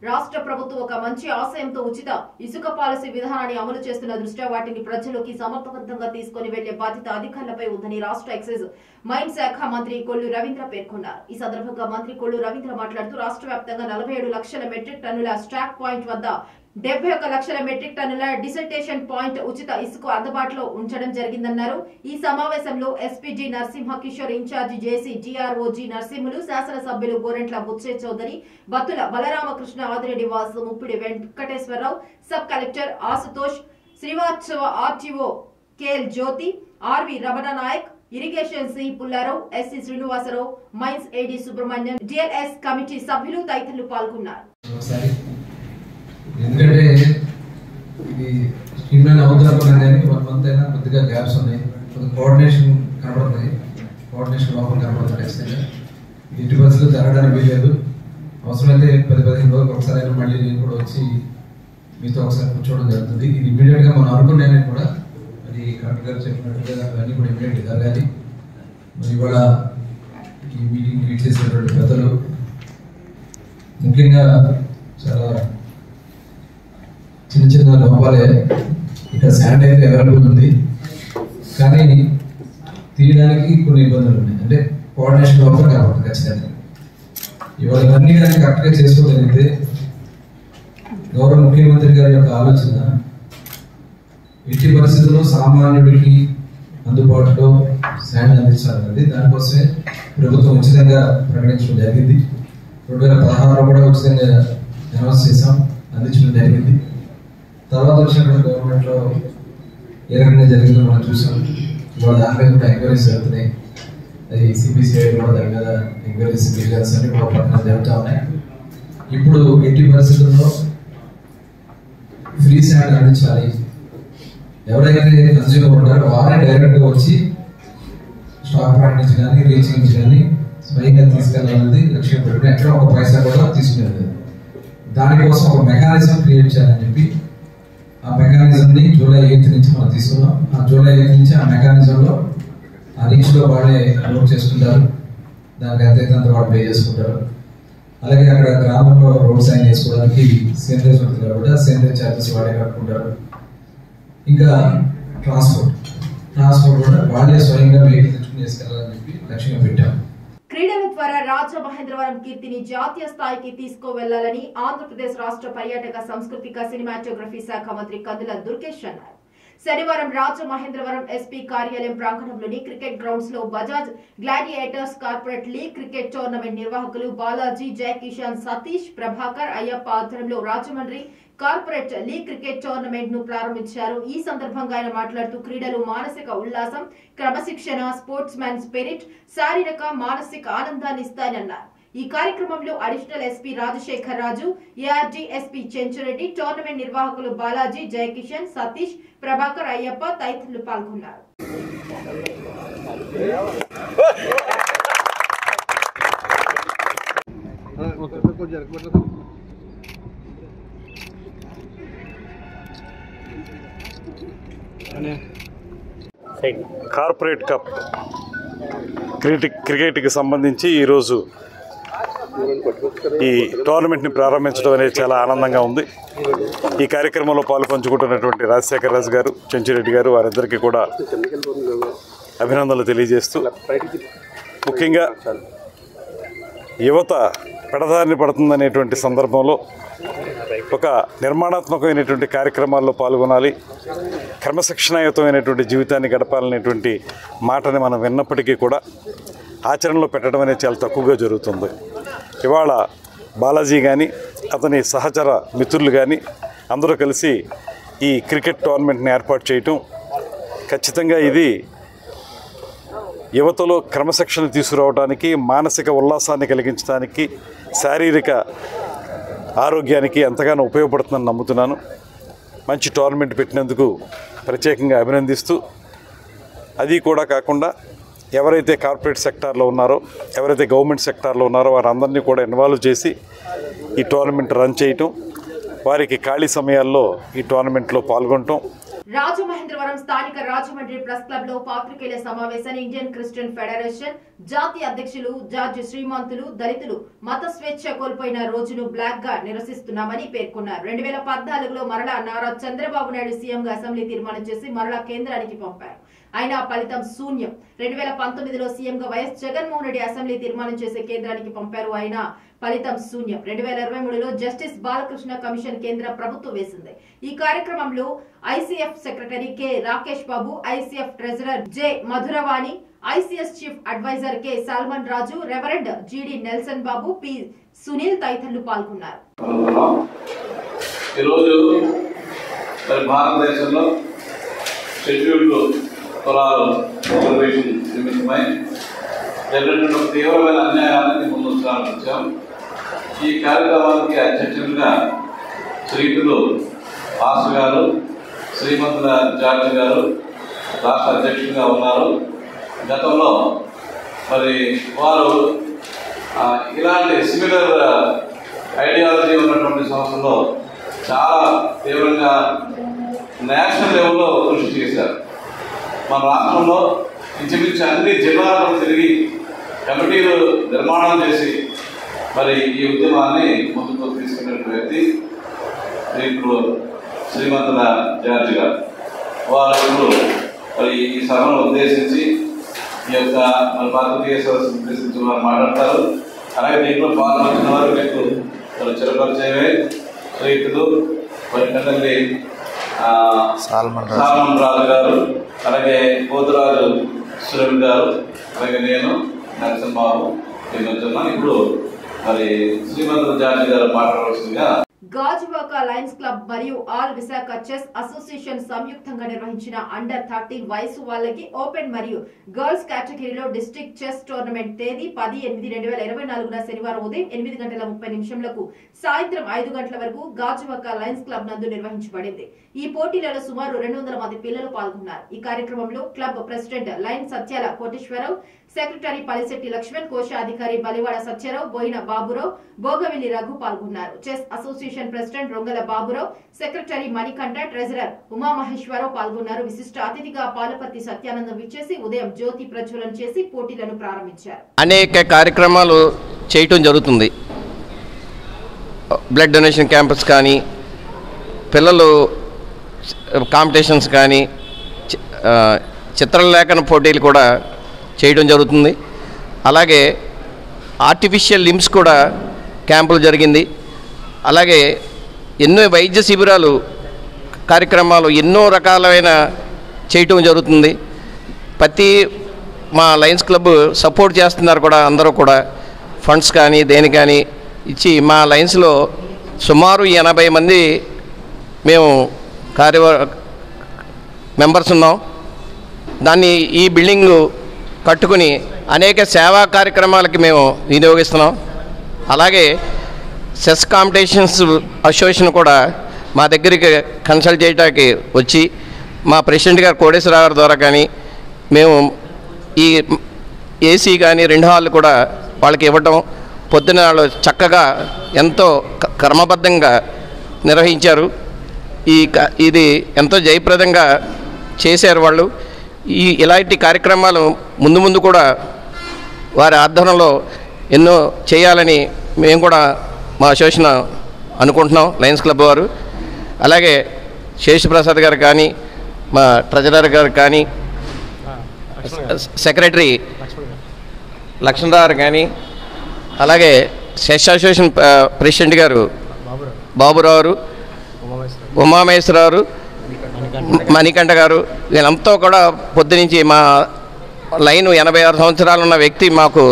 రాష్ట్ర ప్రభుత్వం ఒక మంచి ఆశయంతో ఉచిత ఇసుక పాలసీ విధానాన్ని అమలు చేస్తున్న దృష్ట్యా వాటిని ప్రజల్లోకి సమర్థవంతంగా తీసుకుని వెళ్లే బాధ్యత అధికారులపై ఉందని రాష్ట్ర ఎక్సైజ్ మైన్ శాఖ మంత్రి కొల్లు రవీంద్ర పేర్కొన్నారు. ఈ సందర్భంగా మంత్రి కొల్లు రవీంద్ర మాట్లాడుతూ రాష్ట్ర వ్యాప్తంగా 47 లక్షల మెట్రిక్ టన్నుల స్టాక్ పాయింట్ వద్ద 71 లక్షల మెట్రిక్ టన్నుల డిసల్టేషన్ పాయింట్ ఉచిత ఇసుక అందుబాటులో ఉంచడం జరిగిందన్నారు. ఈ సమావేశంలో SPG Narasimha Kishore, incharge JC TRO G Narasimhulu, శాసనసభ్యులు Gorantla Butche Chowdary, Battula Balaramakrishna, Adireddy Vasu, Muppidi Venkateswararao, sub collector Ashutosh Srivastava, RTO KL Jyothi, RV Ramana Naik, irrigation C Pullarao, SC Srinivasarao, mines AD Subrahmanyam, DLS committee సభ్యులు తదితరులు పాల్గొన్నారు. ఎందుకంటే ఇది స్ట్రీమ్లైన్ అవుతున్నప్పుడు కానీ 1 month అయినా కొద్దిగా గ్యాప్స్ ఉన్నాయి, కొద్దిగా కోఆర్డినేషన్ కనబడుతుంది, కోఆర్డినేషన్ లోపల కనబడుతుంది. ఖచ్చితంగా ఇంటి బస్సులు జరగడానికి వీలేదు. అవసరమైతే 10-15 రోజులకు ఒకసారి అయినా మళ్ళీ నేను కూడా వచ్చి మీతో ఒకసారి కూర్చోవడం జరుగుతుంది. ఇది ఇమీడియట్గా మనం అనుకున్నాను కూడా, మరి కలెక్టర్ గారు చెప్పినట్టుగా అవన్నీ కూడా ఇమీడియట్గా జరగాలి. మరి ఇవాళ ఈ మీటింగ్కి ఇచ్చేసినటువంటి పెద్దలు, ముఖ్యంగా చాలా చిన్న చిన్న లోపాలే. ఇక్కడ శాండ్ అయితే అవైలబుల్ ఉంది, కానీ తీయడానికి కొన్ని ఇబ్బందులు ఉన్నాయి. అంటే కోఆర్డినేషన్ లోపల కాబట్టి ఖచ్చితంగా ఇవాళ ఇవన్నీ కానీ కరెక్ట్గా చేసుకోగలిగితే గౌరవ ముఖ్యమంత్రి గారి యొక్క ఆలోచన ఎట్టి పరిస్థితుల్లో సామాన్యుడికి అందుబాటులో శాండ్ అందించాలన్నది. దానికోసమే ప్రభుత్వం ఉచితంగా ప్రకటించడం జరిగింది. 2016లో కూడా ఉచితంగా అనౌన్స్ చేసాం, అందించడం జరిగింది. తర్వాత వచ్చినటువంటి గవర్నమెంట్లో ఏ రకంగా జరిగిందో మనం చూసాం. ఇవాళ దాని మీద కూడా ఎంక్వైరీస్ జరుగుతున్నాయి. అది సిబిసిఐ కూడా దాని మీద ఎంక్వైరీస్, విజిలెన్స్ అన్ని కూడా పక్కన జరుగుతూ ఉన్నాయి. ఇప్పుడు ఎట్టి పరిస్థితుల్లో ఫ్రీ శాండ్ అందించాలి. ఎవరైతే కన్స్యూమర్ ఉంటారో వారే డైరెక్ట్గా వచ్చి స్టాక్ పాయింట్ నుంచి కానీ రీచింగ్ నుంచి కానీ స్వయంగా తీసుకెళ్ళాలన్నది లక్ష్యం పెట్టుకుని ఎక్కడ ఒక పైసా కూడా తీసుకునేది. దానికోసం ఒక మెకానిజం క్రియేట్ చేయాలని చెప్పి ఆ మెకానిజంని July 8 నుంచి మనం తీసుకున్నాం. ఆ July 8 నుంచి ఆ మెకానిజంలో ఆ రీచ్లో వాళ్ళే నోట్ చేసుకుంటారు, దానికి అంత వాళ్ళు పే చేసుకుంటారు. అలాగే అక్కడ గ్రామంలో రోడ్ సైన్ చేసుకోవడానికి సేంద్రీయ ఉంటుంది కాబట్టి ఆ సేంద్రీయ ఛార్జెస్ వాళ్ళే కట్టుకుంటారు. ఇంకా ట్రాన్స్పోర్ట్ కూడా వాళ్ళే స్వయంగా వెహికల్ తెచ్చుకుని తీసుకెళ్ళాలని చెప్పి లక్ష్యంగా పెట్టాం. క్రీడల ద్వారా రాజమహేంద్రవరం కీర్తిని జాతీయ స్థాయికి తీసుకువెళ్లాలని ఆంధ్రప్రదేశ్ రాష్ట్ర పర్యాటక, సాంస్కృతిక, సినిమాటోగ్రఫీ శాఖ మంత్రి కందుల దుర్గేష్ అన్నారు. శనివారం రాజమహేంద్రవరం ఎస్పీ కార్యాలయం ప్రాంగణంలోని క్రికెట్ గ్రౌండ్స్ లో Bajaj gladiators corporate league cricket tournament నిర్వాహకులు బాలాజీ, జయ కిషన్, సతీష్, ప్రభాకర్, అయ్యప్ప ఆధ్వర్యంలో Rajahmundry corporate league cricket tournament ను ప్రారంభించారు. ఈ సందర్భంగా ఆయన మాట్లాడుతూ క్రీడలు మానసిక ఉల్లాసం, క్రమశిక్షణ, స్పోర్ట్స్ మ్యాన్ స్పిరిట్, శారీరక, మానసిక ఆనందాన్ని ఇస్తాయన్నారు. ఈ కార్యక్రమంలో అడిషనల్ ఎస్పీ రాజశేఖర్ రాజు, ఏఆర్డీ ఎస్పీ చెంచురెడ్డి, టోర్నమెంట్ నిర్వాహకులు బాలాజీ, జయకిషన్, సతీష్, ప్రభాకర్, అయ్యప్ప తదితరులు పాల్గొన్నారు. కార్పొరేట్ కప్ క్రికెట్కి సంబంధించి ఈరోజు ఈ టోర్నమెంట్ని ప్రారంభించడం అనేది చాలా ఆనందంగా ఉంది. ఈ కార్యక్రమంలో పాల్పంచుకుంటున్నటువంటి రాజశేఖర్ రాజు గారు, చెంచురెడ్డి గారు, వారిద్దరికీ కూడా అభినందనలు తెలియజేస్తూ, ముఖ్యంగా యువత పెడదారిని పడుతుందనేటువంటి సందర్భంలో ఒక నిర్మాణాత్మకమైనటువంటి కార్యక్రమాల్లో పాల్గొనాలి, క్రమశిక్షణాయుతమైనటువంటి జీవితాన్ని గడపాలనేటువంటి మాటని మనం విన్నప్పటికీ కూడా ఆచరణలో పెట్టడం అనేది చాలా తక్కువగా జరుగుతుంది. ఇవాళ బాలాజీ కానీ అతని సహచర మిత్రులు కానీ అందరూ కలిసి ఈ క్రికెట్ టోర్నమెంట్ని ఏర్పాటు చేయటం, ఖచ్చితంగా ఇది యువతలో క్రమశిక్షణ తీసుకురావడానికి, మానసిక ఉల్లాసాన్ని కలిగించడానికి, శారీరక ఆరోగ్యానికి ఎంతగానో ఉపయోగపడుతుందని నమ్ముతున్నాను. మంచి టోర్నమెంట్ పెట్టినందుకు ప్రత్యేకంగా అభినందిస్తూ, అది కూడా కాకుండా ఎవరైతే కార్పొరేట్ సెక్టార్లో ఉన్నారో, ఎవరైతే గవర్నమెంట్ సెక్టార్లో ఉన్నారో వారందరినీ కూడా ఇన్వాల్వ్ చేసి ఈ టోర్నమెంట్ రన్ చేయటం, వారికి ఖాళీ సమయాల్లో ఈ టోర్నమెంట్లో పాల్గొనటం, రాజమహేంద్రవరం స్థానిక రాజమండ్రి ప్రెస్ క్లబ్ లో పాత్రికేయుల సమావేశాన్ని ఇండియన్ క్రిస్టియన్ ఫెడరేషన్ జాతీయ అధ్యక్షులు జార్జ్ శ్రీమంతులు దళితులు మత స్వేచ్ఛ కోల్పోయిన రోజును బ్లాక్ గా నిరసిస్తున్నామని పేర్కొన్నారు. 2014లో మరలా నారా చంద్రబాబు నాయుడు సీఎం గా అసెంబ్లీ తీర్మానం చేసి మరలా కేంద్రానికి పంపారు. అయినా ఫలితం శూన్యం. 2019లో సీఎం గా వైఎస్ జగన్మోహన్ రెడ్డి అసెంబ్లీ తీర్మానం చేసి కేంద్రానికి పంపారు. అయినా ఫలితం శూన్యం. 2023లో జస్టిస్ బాలకృష్ణ కమిషన్ కేంద్ర ప్రభుత్వం వేసింది. ఈ కార్యక్రమంలో ICF secretary K Rakesh Babu, ICF treasurer J Madhuravani, ICS chief advisor K Salman Raju, reverend GD Nelson Babu, P Sunil తదితరులు పాల్గొన్నారు. భారతదేశంలో షెడ్యూల్డ్ కులాలు రిజర్వేషన్ నిమిత్తమై జరిగినటువంటి తీవ్రమైన అన్యాయానికి ముందుంచాం. ఈ కార్యక్రమానికి అధ్యక్షులుగా శ్రీతులు వాసు గారు, శ్రీమంతుల జార్జ్ గారు రాష్ట్ర అధ్యక్షులుగా ఉన్నారు. గతంలో మరి వారు ఇలాంటి సిమిలర్ ఐడియాలజీ ఉన్నటువంటి సంస్థలో చాలా తీవ్రంగా నేషనల్ లెవెల్లో కృషి చేశారు. మన రాష్ట్రంలో ఇంచుమించు అన్ని జిల్లాలను తిరిగి కమిటీలు నిర్మాణం చేసి మరి ఈ ఉద్యమాన్ని ముందుకు తీసుకునే వ్యక్తి ఇప్పుడు శ్రీమంతుల జార్జ్ గారు. వారు మరి ఈ సభను ఉద్దేశించి ఈ యొక్క మన పాత్రికేయ సదస్సును ఉద్దేశించి వారు మాట్లాడతారు. అలాగే దీంట్లో పాల్గొన్న వారు మీకు మరి చిరపరిచయమే శ్రీతులు మరి కదండి సాల్మన్ రాజు గారు, అలాగే పోతురాజు సురేష్ గారు, అలాగే నేను నెల్సన్ బాబు వచ్చున్నాను. ఇప్పుడు మరి శ్రీమంతుల జార్జ్ గారు మాట్లాడవలసిందిగా. గాజువాక లయన్స్ క్లబ్ మరియు ఆల్ విశాఖ చెస్ అసోసియేషన్ సంయుక్తంగా నిర్వహించిన అండర్ 13 వయసు వాళ్ళకి ఓపెన్ మరియు గర్ల్స్ కేటగిరీలో డిస్ట్రిక్ట్ చెస్ టోర్నమెంట్ తేదీ 10/8/2024 శనివారం ఉదయం 8:30 సాయంత్రం 5 గంటల వరకు గాజువాక లయన్స్ క్లబ్ నందు నిర్వహించబడింది. ఈ పోటీలలో సుమారు 200 మంది పిల్లలు పాల్గొన్నారు. ఈ కార్యక్రమంలో club president lion Satyala Koteswararao, secretary Palisetti Lakshman, కోశాధికారి బలివాడ సత్యరావు, బోయిన బాబురావు, బోగవిల్లి రఘు పాల్గొన్నారు. Chess association president Rongala Baburao, secretary Manikanta, treasurer Umamaheswararao పాల్గొన్నారు. విశిష్ట అతిథిగా పాలపర్తి సత్యానందం విచ్చేసి ఉదయం జ్యోతి ప్రజ్వలన చేసి పోటీలను ప్రారంభించారు. అనేక కార్యక్రమాలు చేయటం జరుగుతుంది. బ్లడ్ డొనేషన్ క్యాంపస్ కానీ, పిల్లలు కాంపిటీషన్స్ కానీ, చిత్రలేఖన పోటీలు కూడా చేయడం జరుగుతుంది. అలాగే ఆర్టిఫిషియల్ లిమ్స్ కూడా క్యాంపులు జరిగింది. అలాగే ఎన్నో వైద్య శిబిరాలు కార్యక్రమాలు ఎన్నో రకాలైన చేయటం జరుగుతుంది. ప్రతి మా లయన్స్ క్లబ్ సపోర్ట్ చేస్తున్నారు కూడా. అందరూ కూడా ఫండ్స్ కానీ దేని కానీ ఇచ్చి మా లయన్స్లో సుమారు 80 మంది మేము మెంబర్స్ ఉన్నాం. దాన్ని ఈ బిల్డింగ్ కట్టుకుని అనేక సేవా కార్యక్రమాలకి మేము వినియోగిస్తున్నాం. అలాగే చెస్ కాంపిటీషన్స్ అసోసియేషన్ కూడా మా దగ్గరికి కన్సల్ట్ చేయడానికి వచ్చి మా ప్రెసిడెంట్ గారు కోటేశ్వరరావు గారి ద్వారా కానీ మేము ఈ ఏసీ కానీ 2 హాళ్ళు కూడా వాళ్ళకి ఇవ్వటం, పొద్దున వాళ్ళు చక్కగా ఎంతో క్రమబద్ధంగా నిర్వహించారు. ఇది ఎంతో జయప్రదంగా చేశారు వాళ్ళు. ఇలాంటి కార్యక్రమాలు ముందు ముందు కూడా వారి ఆధ్వర్యంలో ఎన్నో చేయాలని మేము కూడా మా అసోసియేషన్ అనుకుంటున్నాం, లయన్స్ క్లబ్ వారు. అలాగే శేషప్రసాద్ గారు కానీ, మా ట్రెజరర్ గారు కానీ, సెక్రటరీ లక్ష్మణరావు గారు కానీ, అలాగే చెస్ అసోసియేషన్ ప్రెసిడెంట్ గారు బాబురావు గారు, ఉమామహేశ్వరరావు, మణికంఠ గారు, వీళ్ళంతా కూడా పొద్దునుంచి మా లైన్ 86 సంవత్సరాలు ఉన్న వ్యక్తి మాకు.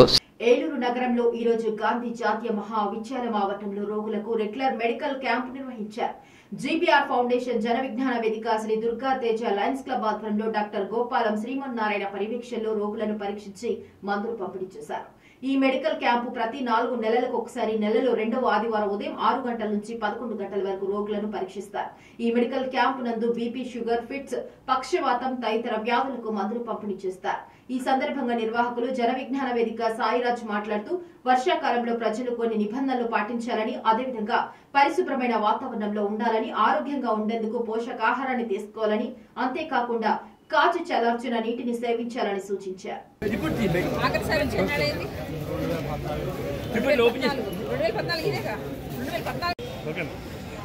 ఏలూరు నగరంలో ఈ రోజు గాంధీ జాతీయ మహావిద్యాలయం ఆవరణంలో రోగులకు రెగ్యులర్ మెడికల్ క్యాంప్ నిర్వహించారు. జీబీఆర్ ఫౌండేషన్ జన విజ్ఞాన వేదిక శ్రీ దుర్గా తేజ లయన్స్ క్లబ్ ఆధ్వర్యంలో డాక్టర్ గోపాలం శ్రీమన్నారాయణ పర్యవేక్షణలో రోగులను పరీక్షించి మందులు పంపిణీ చేశారు. ఈ మెడికల్ క్యాంపు ప్రతి 4 నెలలకు ఒకసారి నెలలో 2వ ఆదివారం ఉదయం 6 గంటల నుంచి 11 గంటల వరకు రోగులను పరీక్షిస్తారు. ఈ మెడికల్ క్యాంపు నందు బీపీ, షుగర్, ఫిట్స్, పక్షవాతం తదితర వ్యాధులకు మందులు పంపిణీ చేస్తారు. ఈ సందర్భంగా నిర్వాహకులు జన విజ్ఞాన వేదిక సాయిరాజ్ మాట్లాడుతూ వర్షాకాలంలో ప్రజలు కొన్ని నిబంధనలు పాటించాలని, అదేవిధంగా పరిశుభ్రమైన వాతావరణంలో ఉండాలని, ఆరోగ్యంగా ఉండేందుకు పోషకాహారాన్ని తీసుకోవాలని, అంతేకాకుండా కాచి చల్లార్చిన నీటిని సేవించాలని సూచించారు.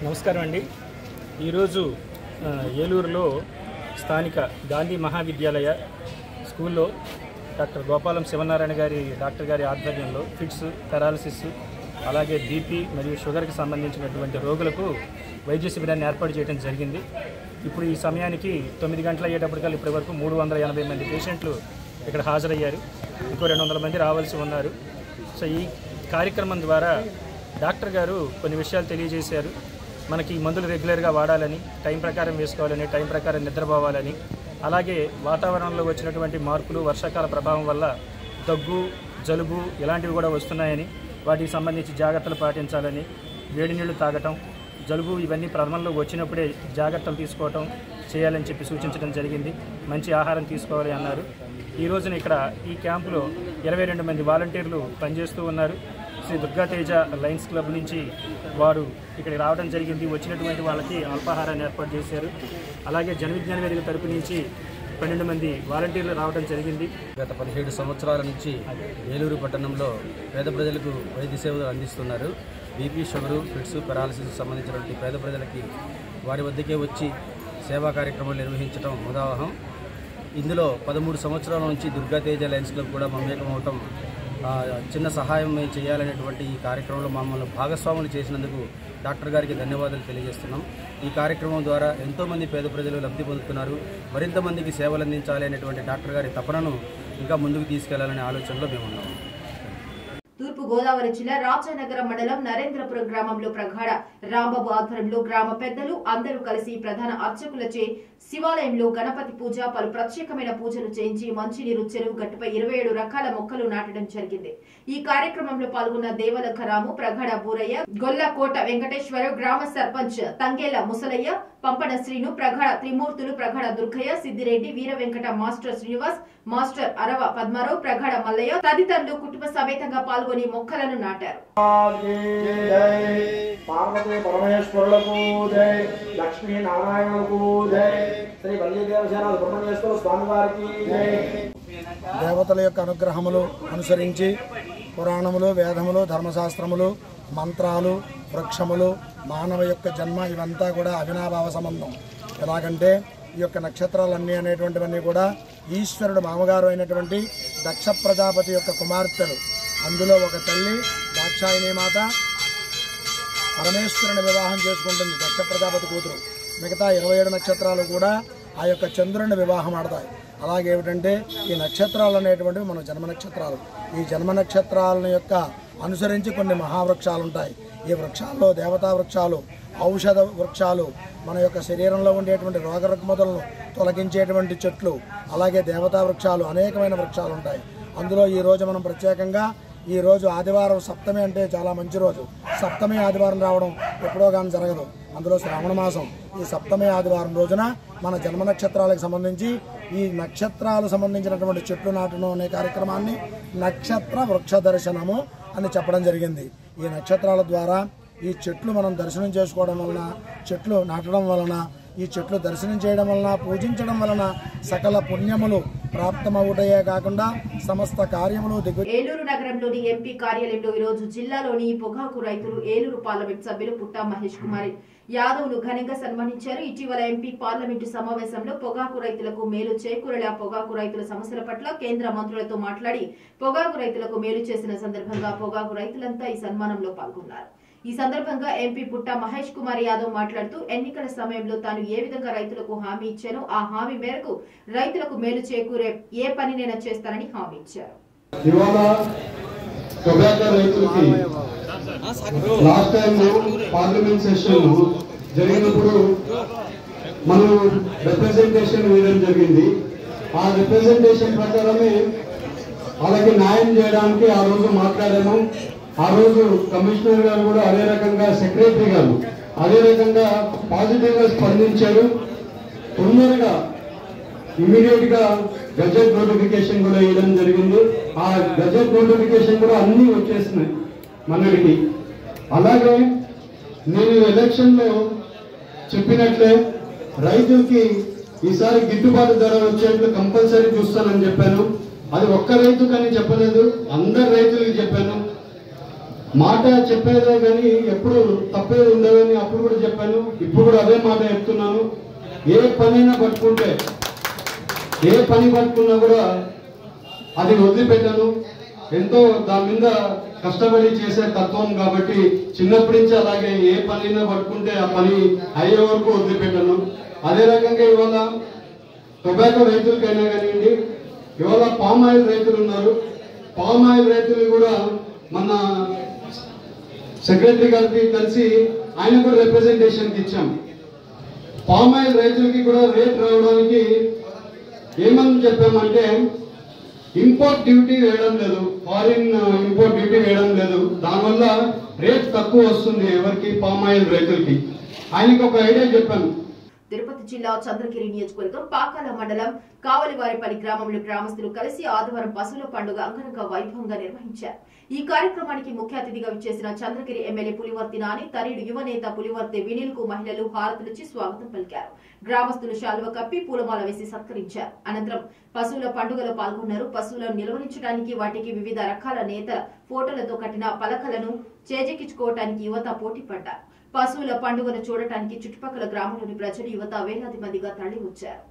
నమస్కారం అండి. ఈరోజు ఏలూరులో స్థానిక గాంధీ మహావిద్యాలయ స్కూల్లో డాక్టర్ గోపాలం శివనారాయణ డాక్టర్ గారి ఆధ్వర్యంలో ఫిట్స్, పెరాలసిస్, అలాగే బీపీ మరియు షుగర్కి సంబంధించినటువంటి రోగులకు వైద్య శిబిరాన్ని ఏర్పాటు చేయడం జరిగింది. ఇప్పుడు ఈ సమయానికి 9 గంటలు అయ్యేటప్పటికల్లా ఇప్పటి వరకు 380 మంది పేషెంట్లు ఇక్కడ హాజరయ్యారు. ఇంకో 200 మంది రావాల్సి ఉన్నారు. సో ఈ కార్యక్రమం ద్వారా డాక్టర్ గారు కొన్ని విషయాలు తెలియజేశారు. మనకి మందులు రెగ్యులర్గా వాడాలని, టైం ప్రకారం వేసుకోవాలని, టైం ప్రకారం నిద్రపోవాలని, అలాగే వాతావరణంలో వచ్చినటువంటి మార్పులు, వర్షాకాల ప్రభావం వల్ల దగ్గు, జలుబు ఇలాంటివి కూడా వస్తున్నాయని, వాటికి సంబంధించి జాగ్రత్తలు పాటించాలని, వేడి నీళ్లు తాగటం, జలుబు ఇవన్నీ ప్రారంభంలో వచ్చినప్పుడే జాగ్రత్తలు తీసుకోవటం చేయాలని చెప్పి సూచించడం జరిగింది. మంచి ఆహారం తీసుకోవాలి అన్నారు. ఈ రోజున ఇక్కడ ఈ క్యాంపులో 22 మంది వాలంటీర్లు పనిచేస్తూ ఉన్నారు. శ్రీ దుర్గాతేజ లయన్స్ క్లబ్ నుంచి వారు ఇక్కడికి రావడం జరిగింది. వచ్చినటువంటి వాళ్ళకి అల్పాహారాన్ని ఏర్పాటు చేశారు. అలాగే జన విజ్ఞాన వేదిక తరపు నుంచి 12 మంది వాలంటీర్లు రావడం జరిగింది. గత 17 సంవత్సరాల నుంచి ఏలూరు పట్టణంలో పేద ప్రజలకు వైద్య సేవలు అందిస్తున్నారు. బీపీ, షుగరు, ఫిట్స్, పెరాలసిస్ సంబంధించినటువంటి పేద ప్రజలకి వారి వద్దకే వచ్చి సేవా కార్యక్రమాలు నిర్వహించడం ఉదాహరణ. ఇందులో 13 సంవత్సరాల నుంచి దుర్గాతేజ లయన్స్ క్లబ్ కూడా మమేకం అవటం, చిన్న సహాయం మేము చేయాలనేటువంటి ఈ కార్యక్రమంలో మమ్మల్ని భాగస్వాములు చేసినందుకు డాక్టర్ గారికి ధన్యవాదాలు తెలియజేస్తున్నాం. ఈ కార్యక్రమం ద్వారా ఎంతోమంది పేద ప్రజలు లబ్ధి పొందుతున్నారు. మరింత మందికి సేవలు అందించాలి అనేటువంటి డాక్టర్ గారి తపనను ఇంకా ముందుకు తీసుకెళ్లాలనే ఆలోచనలో మేము ఉన్నాము. తూర్పు గోదావరి జిల్లా రాజానగరం మండలం నరేంద్రపురం గ్రామంలో ప్రగాఢ రాంబాబు ఆధ్వర్యంలో గ్రామ పెద్దలు అందరూ కలిసి ప్రధాన అర్చకులచే శివాలయంలో గణపతి పూజ, పలు ప్రత్యేకమైన పూజలు చేయించి మంచినీరు చెరువు గట్టుపై 27 రకాల మొక్కలు నాటడం జరిగింది. ఈ కార్యక్రమంలో పాల్గొన్న దేవలఖ రాము, ప్రగాఢ బూరయ్య, గొల్లకోట వెంకటేశ్వర, గ్రామ సర్పంచ్ తంగేల ముసలయ్య, పంపన శ్రీను, ప్రగాఢ త్రిమూర్తులు, ప్రగాఢ దుర్గయ్య, సిద్దిరెడ్డి, వీర వెంకట, మాస్టర్ శ్రీనివాస్, మాస్టర్ అరవ పద్మారావు, ప్రగాఢ మల్లయ్య తదితరులు కుటుంబ సమేతంగా పాల్గొని మొక్కలను నాటారు. పార్వతీ పరమేశ్వరులకు జై, లక్ష్మీ నారాయణకు జై, శ్రీ వల్లీదేవసేన సుబ్రహ్మణ్యేశ్వర స్వామి వారికి జై. దేవతల యొక్క అనుగ్రహములు అనుసరించి పురాణములు, వేదములు, ధర్మశాస్త్రములు, మంత్రాలు, వృక్షములు, మానవ యొక్క జన్మ ఇవంతా కూడా అవినాభావ సంబంధం. ఎలాగంటే ఈ యొక్క నక్షత్రాలన్నీ అనేటువంటివన్నీ కూడా ఈశ్వరుడు మామగారు అయినటువంటి దక్ష ప్రజాపతి యొక్క కుమార్తెలు. అందులో ఒక తల్లి దాక్షాయణి మాత పరమేశ్వరుని వివాహం చేసుకుంటుంది, దక్ష ప్రజాపతి కూతురు. మిగతా 27 నక్షత్రాలు కూడా ఆ యొక్క చంద్రుని వివాహం ఆడతాయి. అలాగేమిటంటే ఈ నక్షత్రాలు అనేటువంటివి మన జన్మ నక్షత్రాలు. ఈ జన్మ నక్షత్రాలను యొక్క అనుసరించి కొన్ని మహావృక్షాలు ఉంటాయి. ఈ వృక్షాల్లో దేవతా వృక్షాలు, ఔషధ వృక్షాలు, మన యొక్క శరీరంలో ఉండేటువంటి రోగ రుగ్మతలను తొలగించేటువంటి చెట్లు, అలాగే దేవతా వృక్షాలు, అనేకమైన వృక్షాలు ఉంటాయి. అందులో ఈరోజు మనం ప్రత్యేకంగా ఈరోజు ఆదివారం సప్తమి అంటే చాలా మంచి రోజు. సప్తమి ఆదివారం రావడం ఎప్పుడో కానీ జరగదు. అందులో శ్రావణ మాసం ఈ సప్తమి ఆదివారం రోజున మన జన్మ నక్షత్రాలకు సంబంధించి ఈ నక్షత్రాలకు సంబంధించినటువంటి చెట్లు నాటడం అనే కార్యక్రమాన్ని నక్షత్ర వృక్ష దర్శనము అని చెప్పడం జరిగింది. ఈ నక్షత్రాల ద్వారా ఈ చెట్లు మనం దర్శనం చేసుకోవడం వలన, చెట్లు నాటడం వలన, ఈ చెట్లు దర్శనం చేయడం వలన, పూజించడం వలన సకల పుణ్యములు ప్రాప్తమవుటయే కాకుండా సమస్త కార్యములు ఏలూరు నగరంలోని ఎంపీ కార్యాలయంలో ఈరోజు జిల్లాలోని పొగాకు రైతులు, ఏలూరు పార్లమెంట్ సభ్యులు పుట్టా మహేష్ కుమార్ యాదవ్ను ఘనంగా సన్మానించారు. ఇటీవల ఎంపీ పార్లమెంటు సమావేశంలో పొగాకు రైతులకు మేలు చేకూరేలా పొగాకు రైతుల సమస్యల పట్ల కేంద్ర మంత్రులతో మాట్లాడి పొగాకు రైతులకు మేలు చేసిన సందర్భంగా పొగాకు రైతులంతా ఈ సన్మానంలో పాల్గొన్నారు. ఈ సందర్భంగా ఎంపీ పుట్టా మహేష్ కుమార్ యాదవ్ మాట్లాడుతూ ఎన్నికల సమయంలో తాను ఏ విధంగా రైతులకు హామీ ఇచ్చానో ఆ హామీ మేరకు రైతులకు మేలు చేకూరే ఏ పనినైనా చేస్తానని హామీ ఇచ్చారు. లాస్ట్ టైం పార్లమెంట్ సెషన్ జరిగినప్పుడు మనం రిప్రజెంటేషన్ వేయడం జరిగింది. ఆ రిప్రజెంటేషన్ ప్రకారమే వాళ్ళకి న్యాయం చేయడానికి ఆ రోజు మాట్లాడాము. ఆ రోజు కమిషనర్ గారు కూడా అదే రకంగా, సెక్రటరీ గారు అదే రకంగా పాజిటివ్ గా స్పందించారు. తొందరగా ఇమీడియట్ గా గజెట్ నోటిఫికేషన్ కూడా ఇవ్వడం జరిగింది. ఆ గజెట్ నోటిఫికేషన్ కూడా అన్ని వచ్చేసినాయి మనకి. అలాగే నేను ఎలక్షన్ లో చెప్పినట్లే రైతులకి ఈసారి గిట్టుబాటు ధర వచ్చేట్లు కంపల్సరీ చూస్తానని చెప్పాను. అది ఒక్క రైతుకని చెప్పలేదు, అందరు రైతులకి చెప్పాను. మాట చెప్పేదే కానీ ఎప్పుడు తప్పేది ఉండదని అప్పుడు కూడా చెప్పాను, ఇప్పుడు కూడా అదే మాట చెప్తున్నాను. ఏ పనైనా పట్టుకుంటే, ఏ పని పట్టుకున్నా కూడా అది వదిలిపెట్టాను. ఎంతో దాని మీద కష్టపడి చేసే తత్వం కాబట్టి చిన్నప్పటి నుంచి అలాగే ఏ పనైనా పట్టుకుంటే ఆ పని అయ్యే వరకు వదిలిపెట్టాను. అదే రకంగా ఇవాళ టొబాకో రైతులకైనా కానివ్వండి, ఇవాళ పామ్ ఆయిల్ రైతులు ఉన్నారు. పామ్ ఆయిల్ రైతులు కూడా మన సెక్రటరీ గారికి కలిసి ఆయన కూడా రిప్రజెంటేషన్ ఇచ్చాం. పామ్ ఆయిల్ రైతులకి కూడా రేట్ రావడానికి ఏమని చెప్పామంటే ఇంపోర్ట్ డ్యూటీ వేయడం లేదు, ఫారిన్ ఇంపోర్ట్ డ్యూటీ వేయడం లేదు. దానివల్ల రేట్ తక్కువ వస్తుంది ఎవరికి, పామ్ ఆయిల్ రైతులకి. ఆయనకి ఒక ఐడియా చెప్పాను. తిరుపతి జిల్లా చంద్రగిరి నియోజకవర్గం పాకాల మండలం కావలివారిపల్లి గ్రామంలో గ్రామస్తులు కలిసి ఆదివారం పశువుల పండుగ అంగరంగ వైభవంగా నిర్వహించారు. ఈ కార్యక్రమానికి ముఖ్య అతిథిగా విచ్చేసిన చంద్రగిరి ఎమ్మెల్యే పులివర్తి నాని, తరీడు యువనేత పులివర్తి వినీల్ కు మహిళలు హారతులిచ్చి స్వాగతం పలికారు. గ్రామస్తులు శాలువ కప్పి పూలమాల వేసి సత్కరించారు. అనంతరం పశువుల పండుగలో పాల్గొన్నారు. పశువులను నిలువరించడానికి వాటికి వివిధ రకాల నేతల ఫోటోలతో కట్టిన పలకలను చేజెక్కించుకోవడానికి యువత పోటీ పడ్డారు. పశువుల పండుగను చూడటానికి చుట్టుపక్కల గ్రామంలోని ప్రజలు, యువత వేలాది మందిగా తరలి వచ్చారు.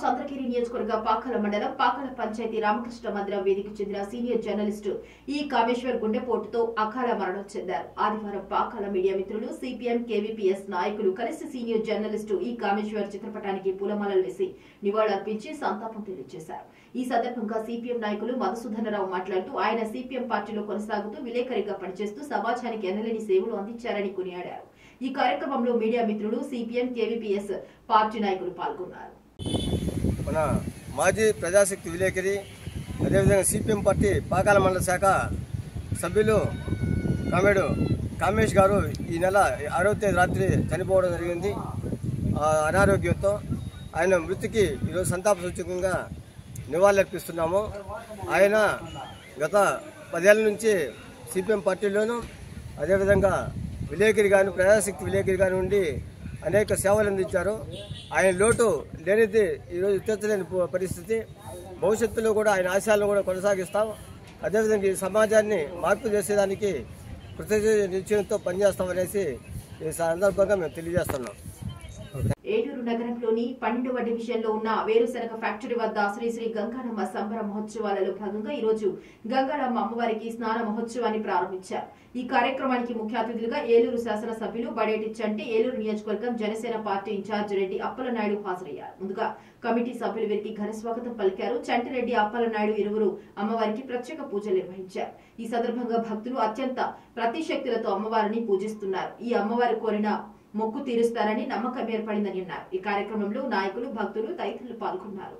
చంద్రగిరి నియోజకవర్గ పాకాల మండలం పాకాల పంచాయతీ రామకృష్ణ మందిరం వేదిక చెందిన సీనియర్ జర్నలిస్టు ఈ కామేశ్వర్ గుండెపోటుతో అకాల మరణం చెందారు. ఆదివారం పాకాల మీడియా మిత్రులు, సిపిఎం కేవీపీఎస్ నాయకులు కలిసి సీనియర్ జర్నలిస్టు ఈ కామేశ్వర్ చిత్రపటానికి పూలమాలలు వేసి నివాళులర్పించి సంతాపం తెలియజేశారు. ఈ సందర్భంగా సిపిఎం నాయకులు మధుసూదనరావు మాట్లాడుతూ ఆయన సిపిఎం పార్టీలో కొనసాగుతూ విలేకరిగా పనిచేస్తూ సమాజానికి ఎనలేని సేవలు అందించారని కొనియాడారు. ఈ కార్యక్రమంలో మీడియా మిత్రులు, సిపిఎం కేవీపీఎస్ పార్టీ నాయకులు పాల్గొన్నారు. మన మాజీ ప్రజాశక్తి విలేకరి, అదేవిధంగా సిపిఎం పార్టీ పాకాల మండల శాఖ సభ్యులు కామెడు కామేష్ గారు ఈ నెల 6వ తేదీ రాత్రి చనిపోవడం జరిగింది. అనారోగ్యంతో ఆయన మృతికి ఈరోజు సంతాప సూచకంగా నివాళులర్పిస్తున్నాము. ఆయన గత 10 ఏళ్ల నుంచి సిపిఎం పార్టీలోనూ అదేవిధంగా విలేకరి గాను, ప్రజాశక్తి విలేకరి గాను ఉండి అనేక సేవలు అందించారు. ఆయన లోటు లేనిది ఈరోజు తీర్చలేని పరిస్థితి. భవిష్యత్తులో కూడా ఆయన ఆశయాలను కూడా కొనసాగిస్తాం. అదేవిధంగా ఈ సమాజాన్ని మార్పు చేసేదానికి కృతజ్ఞ నిశ్చయంతో పనిచేస్తామనేసి ఈ సందర్భంగా మేము తెలియజేస్తున్నాం. ఏలూరు నగరంలోని 12వ డివిజన్లో ఉన్న వేరుశనగ ఫ్యాక్టరీ వద్ద శ్రీ శ్రీ గంగారమ్మ సంబర మహోత్సవాలలో భాగంగా ఈ రోజు గంగారమ్మ అమ్మవారికి స్నాన మహోత్సవాన్ని ప్రారంభించారు. ఈ కార్యక్రమానికి ముఖ్య అతిథులుగా ఏలూరు శాసనసభ్యులు బడేటి చంటి, ఏలూరు నియోజకవర్గం జనసేన పార్టీ ఇన్ఛార్జ్ రెడ్డి అప్పలనాయుడు హాజరయ్యారు. ముందుగా కమిటీ సభ్యులు వీరికి ఘన స్వాగతం పలికారు. చంటిరెడ్డి, అప్పలనాయుడు ఇరువురు అమ్మవారికి ప్రత్యేక పూజలు నిర్వహించారు. ఈ సందర్భంగా భక్తులు అత్యంత ప్రతిశక్తులతో అమ్మవారిని పూజిస్తున్నారు. ఈ అమ్మవారు కోరిన మొక్కు తీరుస్తారని నమ్మకం ఏర్పడిందని అన్నారు. ఈ కార్యక్రమంలో నాయకులు, భక్తులు తదితరులు పాల్గొన్నారు.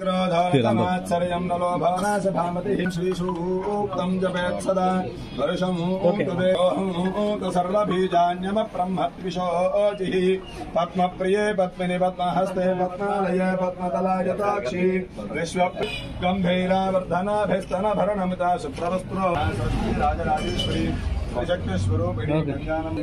क्रोधोत्तमात्सर्यं न लोभनाशभामतिः श्रीसूक्तं जपेत् सदा सर्वबीजान्यमब्रह्मद्विषोचिः पद्मप्रिये पद्मिनि पद्महस्ते पद्मालये पद्मतलायताक्षी विश्व गम्भीरावर्धनाभिस्तनभरणमिता सुप्रवस्त्रो राजराजेश्वरी त्रिशक्तिस्वरूपिणी गङ्गानम्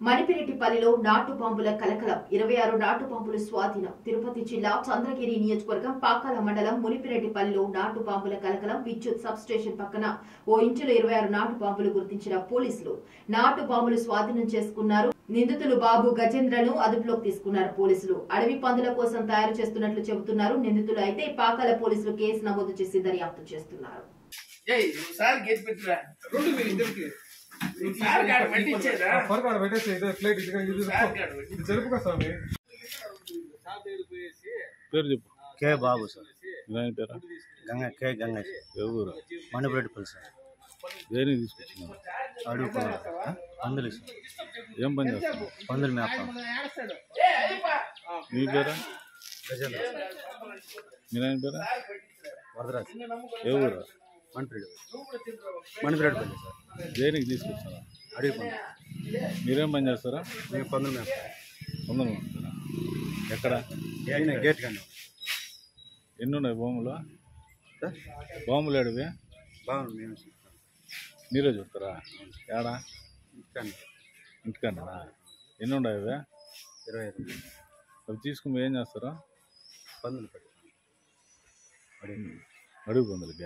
మణిపిరెడ్డిపల్లిలో నాటు బాంబుల కలకలం 26 నాటు బాంబులు స్వాధీనం. తిరుపతి జిల్లా చంద్రగిరి నియోజకవర్గం పాకాల మండలం మునిపిరెడ్డిపల్లిలో నాటు బాంబుల కలకలం. విద్యుత్ సబ్ స్టేషన్ పక్కన ఓ ఇంచులో 26 నాటు బాంబులు గుర్తించిన పోలీసులు నాటు బాంబులు స్వాధీనం చేసుకున్నారు. నిందితులు బాబు గజేంద్రను అదుపులోకి తీసుకున్నారు పోలీసులు. అడవి పందుల కోసం తయారు చేస్తున్నట్లు చెబుతున్నారు నిందితులు. అయితే పాకాల పోలీసులు కేసు నమోదు చేసి దర్యాప్తు చేస్తున్నారు. కే బాబు sir K Ganga Manipureddipalli sir. దేనికి తీసుకొచ్చినారు? అడుగు పందులు సార్. ఏం పని చేస్తారు? పందులు మేప. మీ పేరా? గజేంద్ర. మీ నాయన పేరా? వరదరాజు. ఏ ఊరు? మణిపురెడ్డిపల్లి సార్. దేనికి తీసుకొచ్చారా? అడుగు పందులు. మీరేం పని చేస్తారా? మేము పందులు మేప. పందులు మేపుతారా? ఎక్కడ? గేట్ కానీ. ఎన్ని ఉన్నాయి బాంబులు? బాంబులు ఏడవి? బాగుంది. మేము మీరే చూస్తారా? ఏడా? ఇంటికాని. ఇంటికన్నా? ఎన్ని ఉన్నాయి అవి? 25. అవి తీసుకుని ఏం చేస్తారా? పందులు పెట్టి అడుగు పందులకి.